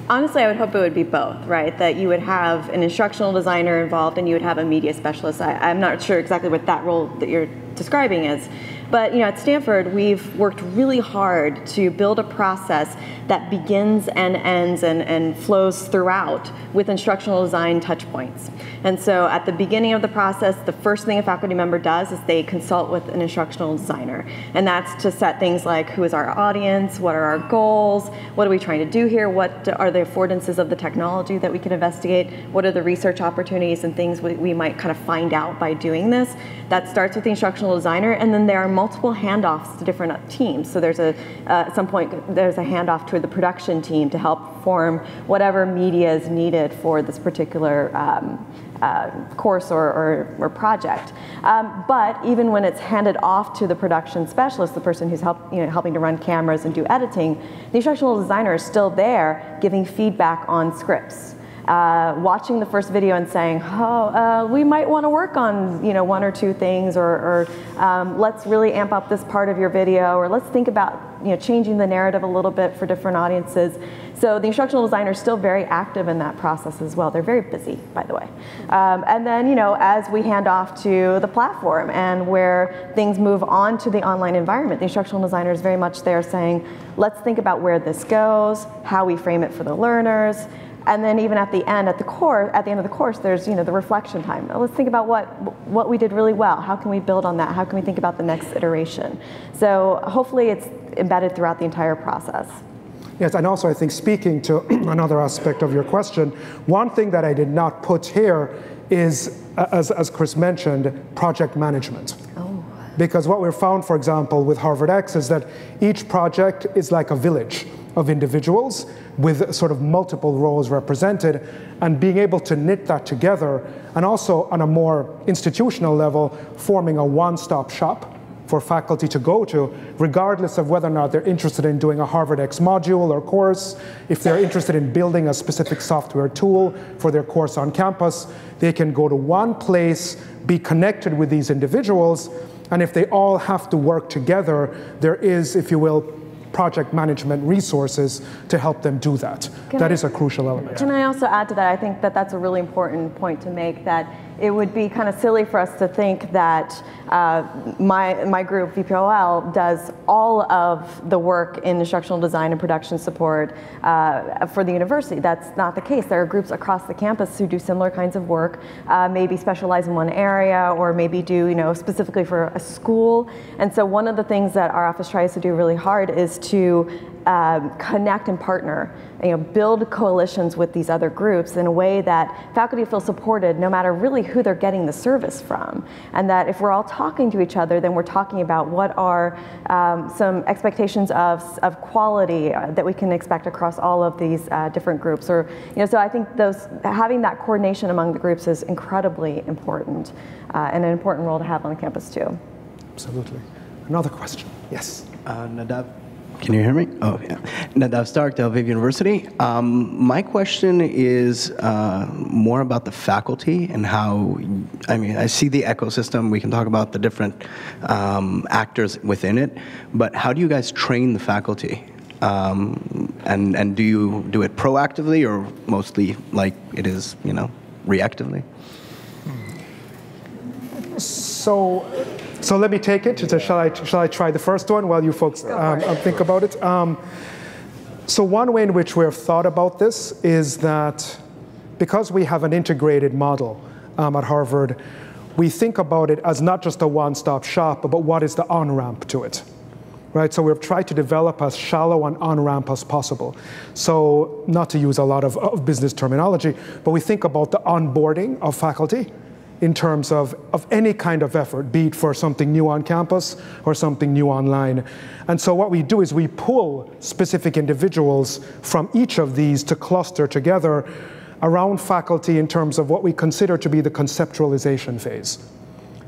Honestly, I would hope it would be both, right? That you would have an instructional designer involved and you would have a media specialist. I'm not sure exactly what that role that you're describing is. But at Stanford, we've worked really hard to build a process that begins and ends and flows throughout with instructional design touch points. And so at the beginning of the process, the first thing a faculty member does is they consult with an instructional designer. And that's to set things like, who is our audience, what are our goals, what are we trying to do here, what are the affordances of the technology that we can investigate, what are the research opportunities and things we might kind of find out by doing this. That starts with the instructional designer, and then there are multiple handoffs to different teams. So there's at some point, there's a handoff to the production team to help form whatever media is needed for this particular course or project. But even when it's handed off to the production specialist, the person who's helping to run cameras and do editing, the instructional designer is still there giving feedback on scripts. Watching the first video and saying, we might want to work on one or two things, or let's really amp up this part of your video, or let's think about changing the narrative a little bit for different audiences. So the instructional designer is still very active in that process as well. They're very busy, by the way. And then as we hand off to the platform and where things move on to the online environment, the instructional designer is very much there saying, let's think about where this goes, how we frame it for the learners. And then even at the end, at the end of the course, there's the reflection time. Let's think about what we did really well. How can we build on that? How can we think about the next iteration? So hopefully it's embedded throughout the entire process. Yes, and also I think speaking to another aspect of your question, one thing that I did not put here is, as Chris mentioned, project management. Oh. Because what we've found, for example, with HarvardX is that each project is like a village of individuals with sort of multiple roles represented, and being able to knit that together, and also on a more institutional level, forming a one-stop shop for faculty to go to, regardless of whether or not they're interested in doing a HarvardX module or course. If they're interested in building a specific software tool for their course on campus, they can go to one place, be connected with these individuals, and if they all have to work together, there is, if you will, project management resources to help them do that. That is a crucial element. Can I also add to that? I think that that's a really important point to make, that it would be kind of silly for us to think that my group, VPOL, does all of the work in instructional design and production support for the university. That's not the case. There are groups across the campus who do similar kinds of work, maybe specialize in one area, or maybe do specifically for a school. And so one of the things that our office tries to do really hard is to connect and partner, build coalitions with these other groups in a way that faculty feel supported no matter really who they're getting the service from. And that if we're all talking to each other, then we're talking about what are some expectations of quality that we can expect across all of these different groups. So I think having that coordination among the groups is incredibly important, and an important role to have on the campus too. Absolutely. Another question. Yes. Nadav. Can you hear me? Oh, yeah. Nadav Stark, Tel Aviv University. My question is more about the faculty and how, I see the ecosystem. We can talk about the different actors within it, but how do you guys train the faculty? And do you do it proactively or mostly like it is, reactively? So let me take it. So shall I try the first one while you folks think about it? So one way in which we have thought about this is that because we have an integrated model at Harvard, we think about it as not just a one-stop shop, but what is the on-ramp to it, right? So we've tried to develop as shallow an on-ramp as possible. So not to use a lot of business terminology, but we think about the onboarding of faculty in terms of any kind of effort, be it for something new on campus or something new online. And so what we do is we pull specific individuals from each of these to cluster together around faculty in terms of what we consider to be the conceptualization phase.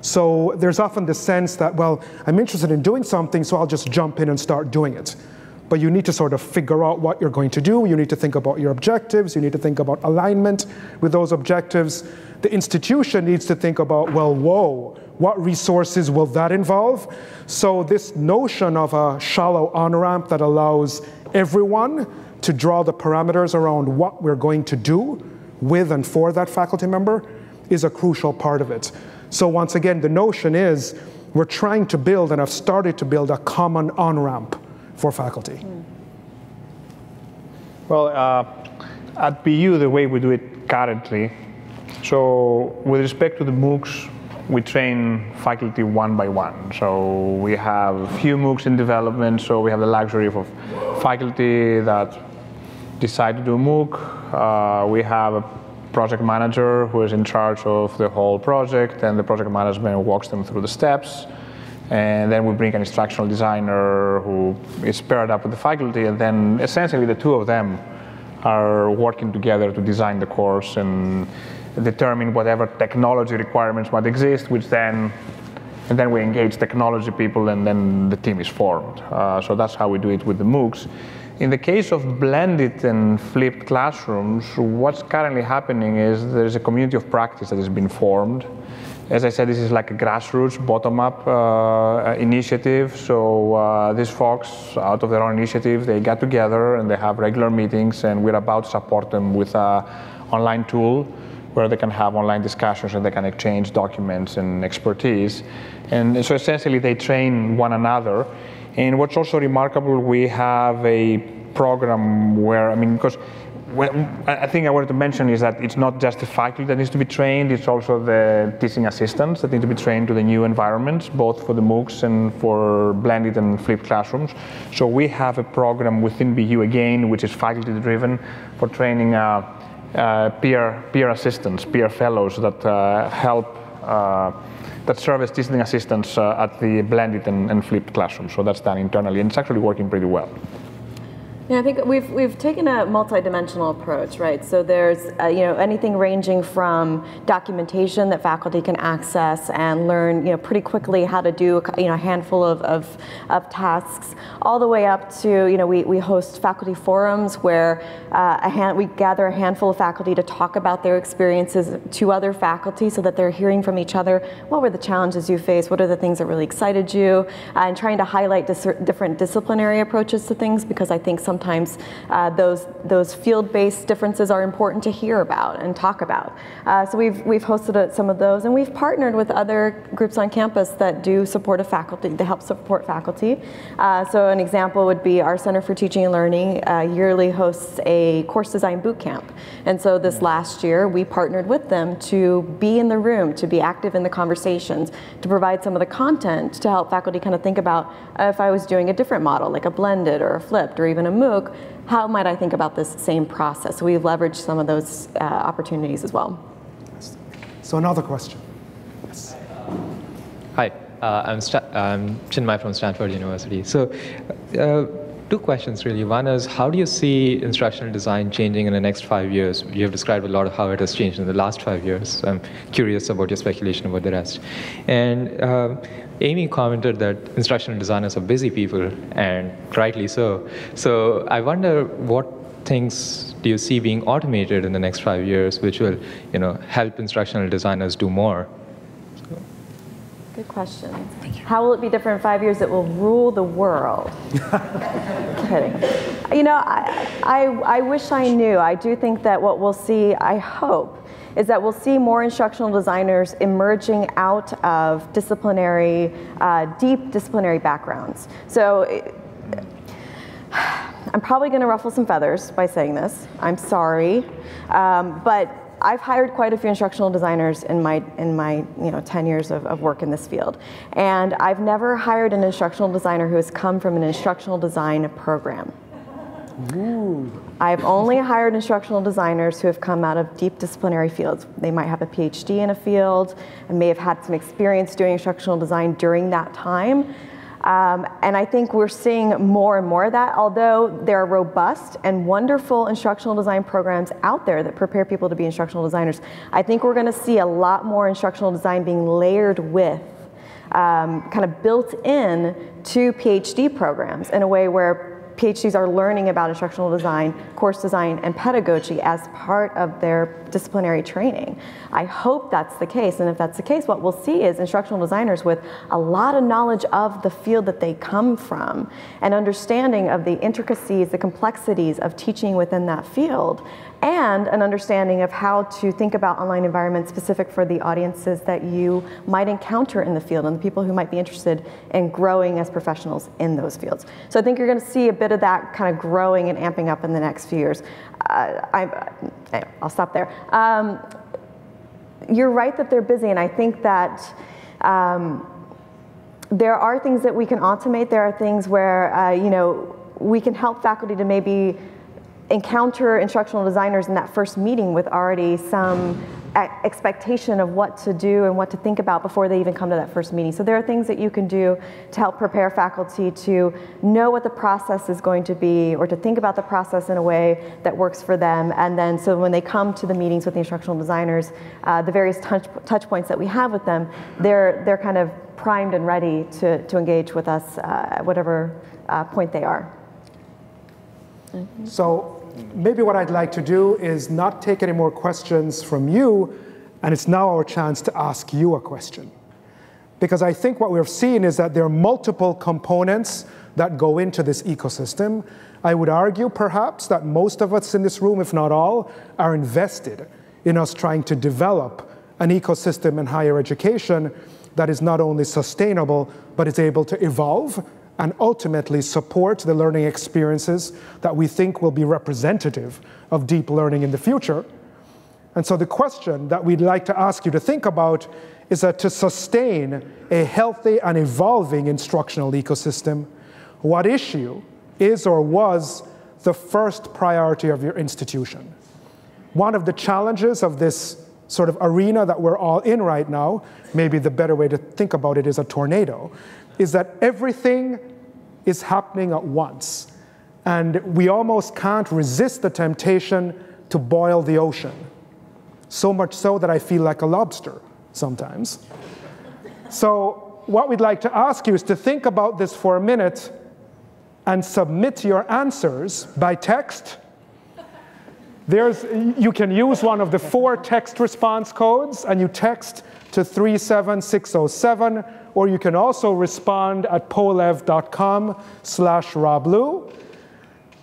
So there's often the sense that, well, I'm interested in doing something, so I'll just jump in and start doing it. But you need to sort of figure out what you're going to do. You need to think about your objectives. You need to think about alignment with those objectives. The institution needs to think about, well, what resources will that involve? So this notion of a shallow on-ramp that allows everyone to draw the parameters around what we're going to do with and for that faculty member is a crucial part of it. So once again, the notion is we're trying to build and have started to build a common on-ramp for faculty? Well, at BU, the way we do it currently, so with respect to the Moocs, we train faculty one by one. So we have a few Moocs in development, so we have the luxury of faculty that decide to do a Mooc. We have a project manager who is in charge of the whole project, and the project management walks them through the steps. And then we bring an instructional designer who is paired up with the faculty, and then essentially the two of them are working together to design the course and determine whatever technology requirements might exist, and then we engage technology people, and then the team is formed. So that's how we do it with the Moocs. In the case of blended and flipped classrooms, what's currently happening is there's a community of practice that has been formed. As I said, this is like a grassroots, bottom-up initiative. So these folks, out of their own initiative, they get together and they have regular meetings, and we're about to support them with an online tool where they can have online discussions and they can exchange documents and expertise. And so essentially they train one another. And what's also remarkable, we have a program where, because I think I wanted to mention is that it's not just the faculty that needs to be trained, it's also the teaching assistants that need to be trained to the new environments, both for the Moocs and for blended and flipped classrooms. So we have a program within BU again, which is faculty driven, for training peer assistants, peer fellows that help, that serve as teaching assistants at the blended and flipped classrooms. So that's done internally, and it's actually working pretty well. Yeah, I think we've taken a multidimensional approach, right? So there's anything ranging from documentation that faculty can access and learn pretty quickly how to do a handful of tasks, all the way up to we host faculty forums where we gather a handful of faculty to talk about their experiences to other faculty, so that they're hearing from each other. What were the challenges you faced? What are the things that really excited you? And trying to highlight different disciplinary approaches to things, because I think sometimes those field-based differences are important to hear about and talk about. So we've hosted some of those, and we've partnered with other groups on campus that do support faculty, to help support faculty. So an example would be our Center for Teaching and Learning yearly hosts a course design boot camp. And so this last year, we partnered with them to be in the room, to be active in the conversations, to provide some of the content to help faculty kind of think about, if I was doing a different model, like a blended or a flipped or even a Mooc, how might I think about this same process? So we've leveraged some of those opportunities as well. So another question. Yes. Hi, I'm Chinmay from Stanford University. So two questions really. One is, how do you see instructional design changing in the next 5 years? You have described a lot of how it has changed in the last 5 years. I'm curious about your speculation about the rest. And Amy commented that instructional designers are busy people, and rightly so. So I wonder, what things do you see being automated in the next 5 years, which will, help instructional designers do more? Good question. How will it be different in 5 years? It will rule the world. Kidding. I wish I knew. I do think that what we'll see, I hope, is that we'll see more instructional designers emerging out of deep disciplinary backgrounds. So I'm probably going to ruffle some feathers by saying this. I'm sorry, but I've hired quite a few instructional designers in my 10 years of work in this field, and I've never hired an instructional designer who has come from an instructional design program. Ooh. I've only hired instructional designers who have come out of deep disciplinary fields. They might have a PhD in a field and may have had some experience doing instructional design during that time. And I think we're seeing more and more of that, although there are robust and wonderful instructional design programs out there that prepare people to be instructional designers. I think we're going to see a lot more instructional design being layered with, kind of built in to PhD programs in a way where PhDs are learning about instructional design, course design, and pedagogy as part of their disciplinary training. I hope that's the case, and if that's the case, what we'll see is instructional designers with a lot of knowledge of the field that they come from, and understanding of the intricacies, the complexities of teaching within that field, and an understanding of how to think about online environments specific for the audiences that you might encounter in the field and the people who might be interested in growing as professionals in those fields. So I think you're going to see a bit of that kind of growing and amping up in the next few years. I'll stop there. You're right that they're busy, and I think that there are things that we can automate. There are things where you know, we can help faculty to maybe encounter instructional designers in that first meeting with already some expectation of what to do and what to think about before they even come to that first meeting. So there are things that you can do to help prepare faculty to know what the process is going to be, or to think about the process in a way that works for them. And then so when they come to the meetings with the instructional designers, the various touch points that we have with them, they're kind of primed and ready to engage with us at whatever point they are. So maybe what I'd like to do is not take any more questions from you, and it's now our chance to ask you a question. Because I think what we've seen is that there are multiple components that go into this ecosystem. I would argue perhaps that most of us in this room, if not all, are invested in us trying to develop an ecosystem in higher education that is not only sustainable, but is able to evolve and ultimately support the learning experiences that we think will be representative of deep learning in the future. And so the question that we'd like to ask you to think about is that to sustain a healthy and evolving instructional ecosystem, what issue is or was the first priority of your institution? One of the challenges of this sort of arena that we're all in right now, maybe the better way to think about it is a tornado, is that everything is happening at once. And we almost can't resist the temptation to boil the ocean. So much so that I feel like a lobster sometimes. So what we'd like to ask you is to think about this for a minute and submit your answers by text. You can use one of the 4 text response codes, and you text to 37607, or you can also respond at polev.com/roblu.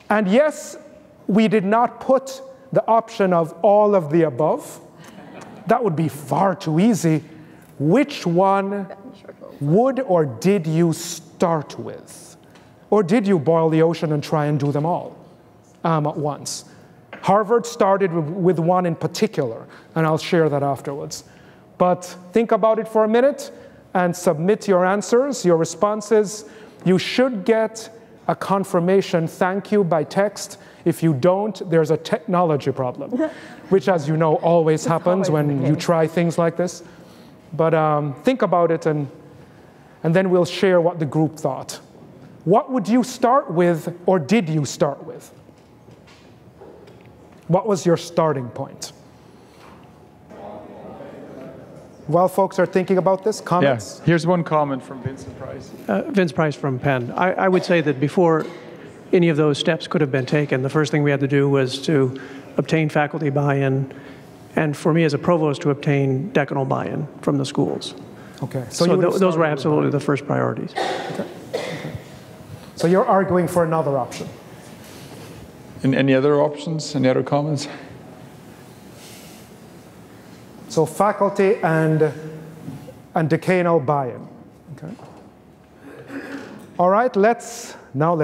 And yes, we did not put the option of all of the above. That would be far too easy. Which one would or did you start with? Or did you boil the ocean and try and do them all at once? Harvard started with one in particular, and I'll share that afterwards. But think about it for a minute and submit your answers, your responses. You should get a confirmation thank you by text. If you don't, there's a technology problem, which, as you know, always happens when you try things like this. But think about it, and then we'll share what the group thought. What would you start with, or did you start with? What was your starting point? While folks are thinking about this, comments? Yeah, here's one comment from Vincent Price. Vince Price from Penn. I would say that before any of those steps could have been taken, the first thing we had to do was to obtain faculty buy-in, and for me as a provost, to obtain decanal buy-in from the schools. Okay. So those were absolutely the first priorities. Okay. So you're arguing for another option. And any other options? Any other comments? So faculty and decanal buy-in. Okay. All right, let's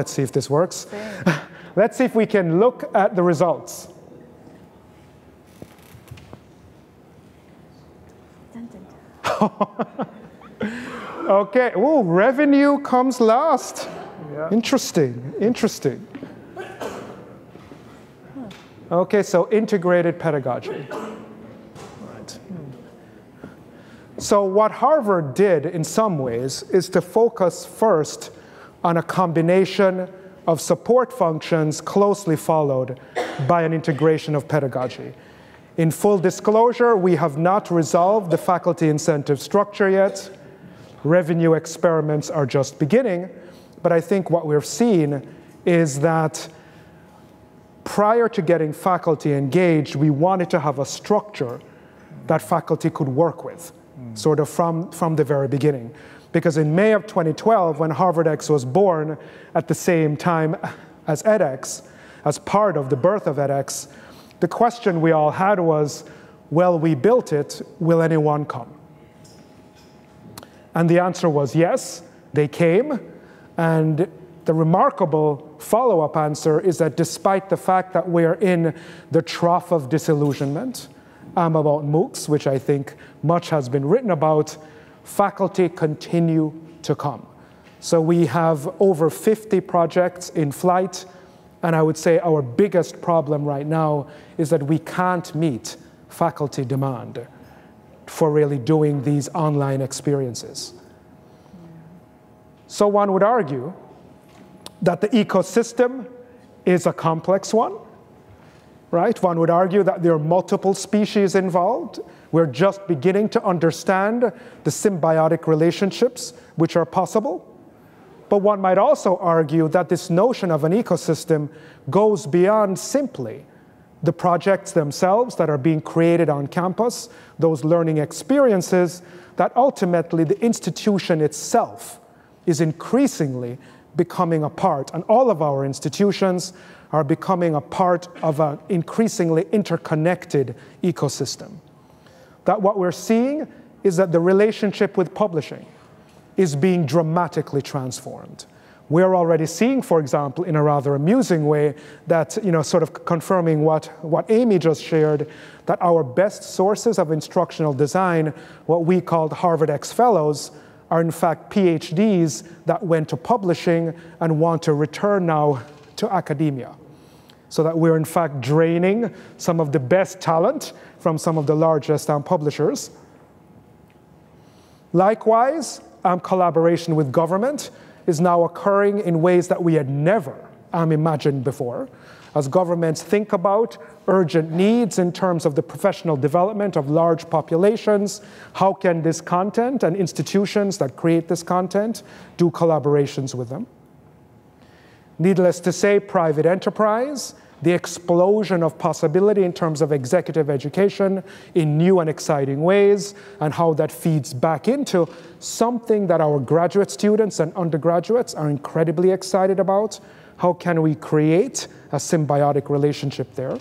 see if this works. Let's see if we can look at the results. Okay, ooh, revenue comes last. Yeah. Interesting, interesting. Okay, so integrated pedagogy. Right. So what Harvard did in some ways is to focus first on a combination of support functions closely followed by an integration of pedagogy. In full disclosure, we have not resolved the faculty incentive structure yet. Revenue experiments are just beginning, but I think what we're seeing is that prior to getting faculty engaged, we wanted to have a structure that faculty could work with, sort of from the very beginning. Because in May of 2012, when HarvardX was born at the same time as edX, as part of the birth of edX, the question we all had was, well, we built it, will anyone come? And the answer was yes, they came. And the remarkable follow-up answer is that despite the fact that we're in the trough of disillusionment about Moocs, which I think much has been written about, faculty continue to come. So we have over 50 projects in flight, and I would say our biggest problem right now is that we can't meet faculty demand for really doing these online experiences. So one would argue that the ecosystem is a complex one, right? One would argue that there are multiple species involved. We're just beginning to understand the symbiotic relationships which are possible. But one might also argue that this notion of an ecosystem goes beyond simply the projects themselves that are being created on campus, those learning experiences, that ultimately the institution itself is increasingly becoming a part, and all of our institutions are becoming a part of an increasingly interconnected ecosystem. That what we're seeing is that the relationship with publishing is being dramatically transformed. We're already seeing, for example, in a rather amusing way, that, sort of confirming what Amy just shared, that our best sources of instructional design, what we called HarvardX Fellows, are in fact PhDs that went to publishing and want to return now to academia. So that we're in fact draining some of the best talent from some of the largest publishers. Likewise, collaboration with government is now occurring in ways that we had never imagined before. As governments think about urgent needs in terms of the professional development of large populations, how can this content and institutions that create this content do collaborations with them? Needless to say, private enterprise, the explosion of possibility in terms of executive education in new and exciting ways, and how that feeds back into something that our graduate students and undergraduates are incredibly excited about. How can we create a symbiotic relationship there?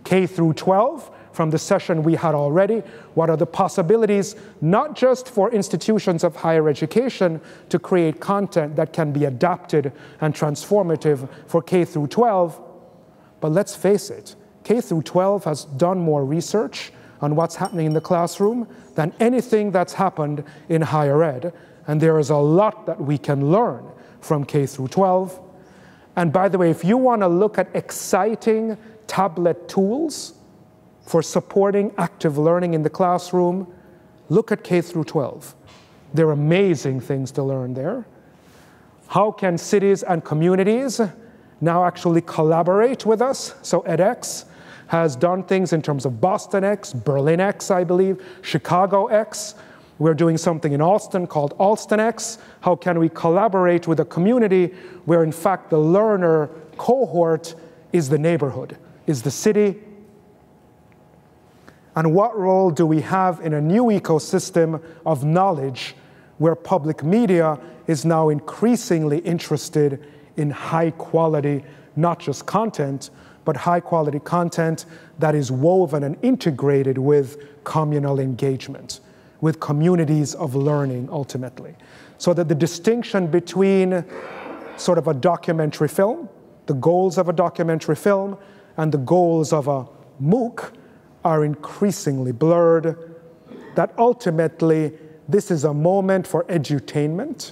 K through 12, from the session we had already, what are the possibilities, not just for institutions of higher education to create content that can be adapted and transformative for K through 12, but let's face it, K through 12 has done more research on what's happening in the classroom than anything that's happened in higher ed, and there is a lot that we can learn from K through 12. And by the way, if you want to look at exciting tablet tools for supporting active learning in the classroom, look at K through 12. There are amazing things to learn there. How can cities and communities now actually collaborate with us? So edX has done things in terms of BostonX, BerlinX, I believe, ChicagoX. We're doing something in Austin called AlstonX. How can we collaborate with a community where, in fact, the learner cohort is the neighborhood, is the city? And what role do we have in a new ecosystem of knowledge where public media is now increasingly interested in high quality, not just content, but high quality content that is woven and integrated with communal engagement, with communities of learning ultimately. So that the distinction between sort of a documentary film, the goals of a documentary film, and the goals of a Mooc are increasingly blurred, that ultimately this is a moment for edutainment,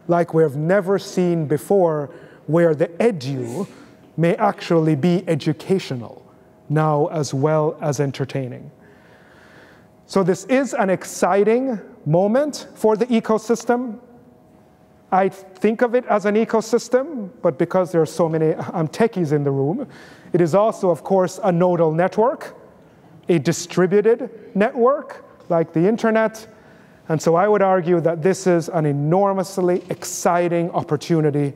like we've never seen before, where the edu may actually be educational now as well as entertaining. So this is an exciting moment for the ecosystem. I think of it as an ecosystem, but because there are so many techies in the room, it is also, of course, a nodal network, a distributed network like the internet, And so I would argue that this is an enormously exciting opportunity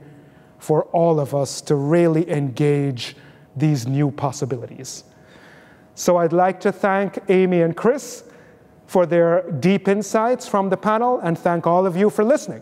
for all of us to really engage these new possibilities. So I'd like to thank Amy and Chris for their deep insights from the panel, and thank all of you for listening.